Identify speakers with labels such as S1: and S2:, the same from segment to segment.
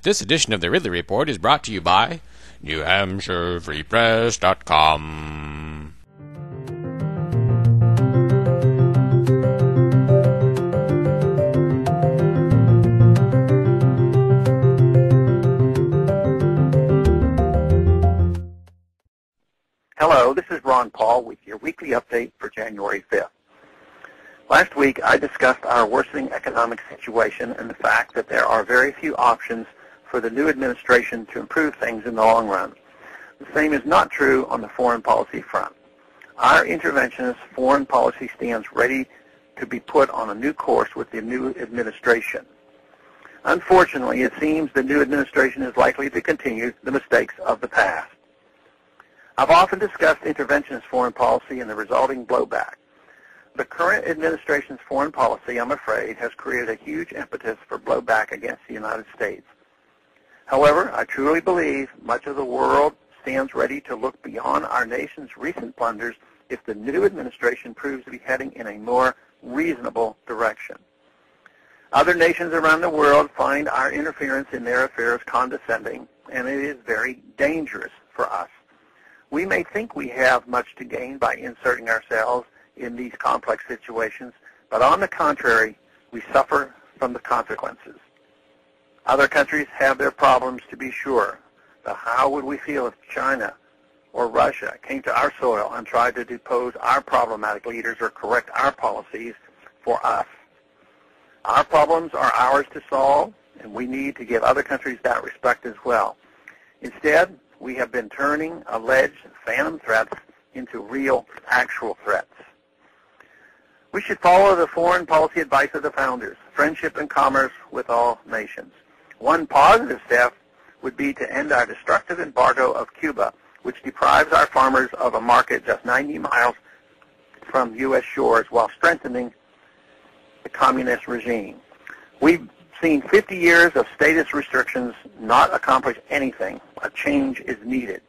S1: This edition of the Ridley Report is brought to you by NewHampshireFreePress.com.
S2: Hello, this is Ron Paul with your weekly update for January 5th. Last week I discussed our worsening economic situation and the fact that there are very few options for the new administration to improve things in the long run. The same is not true on the foreign policy front. Our interventionist foreign policy stands ready to be put on a new course with the new administration. Unfortunately, it seems the new administration is likely to continue the mistakes of the past. I've often discussed interventionist foreign policy and the resulting blowback. The current administration's foreign policy, I'm afraid, has created a huge impetus for blowback against the United States. However, I truly believe much of the world stands ready to look beyond our nation's recent blunders if the new administration proves to be heading in a more reasonable direction. Other nations around the world find our interference in their affairs condescending, and it is very dangerous for us. We may think we have much to gain by inserting ourselves in these complex situations, but on the contrary, we suffer from the consequences. Other countries have their problems, to be sure, but how would we feel if China or Russia came to our soil and tried to depose our problematic leaders or correct our policies for us? Our problems are ours to solve, and we need to give other countries that respect as well. Instead, we have been turning alleged phantom threats into real, actual threats. We should follow the foreign policy advice of the founders, friendship and commerce with all nations. One positive step would be to end our destructive embargo of Cuba, which deprives our farmers of a market just 90 miles from U.S. shores while strengthening the communist regime. We've seen 50 years of status restrictions not accomplish anything. A change is needed.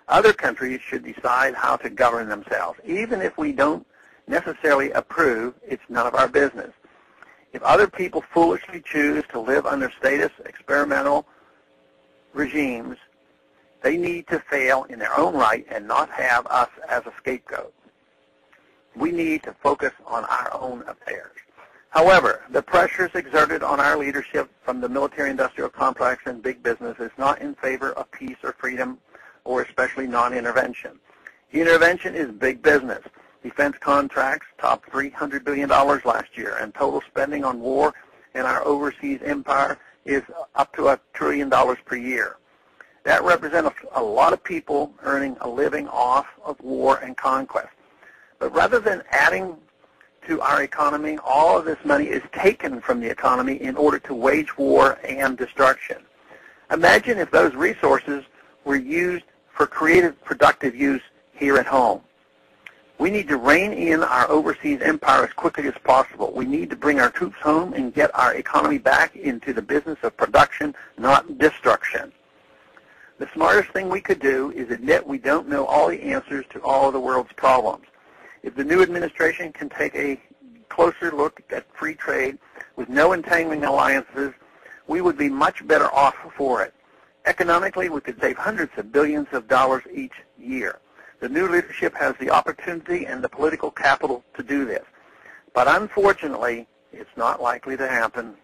S2: Other countries should decide how to govern themselves. Even if we don't necessarily approve, it's none of our business. If other people foolishly choose to live under status experimental regimes, they need to fail in their own right and not have us as a scapegoat. We need to focus on our own affairs. However, the pressures exerted on our leadership from the military-industrial complex and big business is not in favor of peace or freedom, or especially non-intervention. Intervention is big business. Defense contracts topped $300 billion last year, and total spending on war in our overseas empire is up to $1 trillion per year. That represents a lot of people earning a living off of war and conquest. But rather than adding to our economy, all of this money is taken from the economy in order to wage war and destruction. Imagine if those resources were used for creative, productive use here at home. We need to rein in our overseas empire as quickly as possible. We need to bring our troops home and get our economy back into the business of production, not destruction. The smartest thing we could do is admit we don't know all the answers to all of the world's problems. If the new administration can take a closer look at free trade with no entangling alliances, we would be much better off for it. Economically, we could save hundreds of billions of dollars each year. The new leadership has the opportunity and the political capital to do this. But unfortunately, it's not likely to happen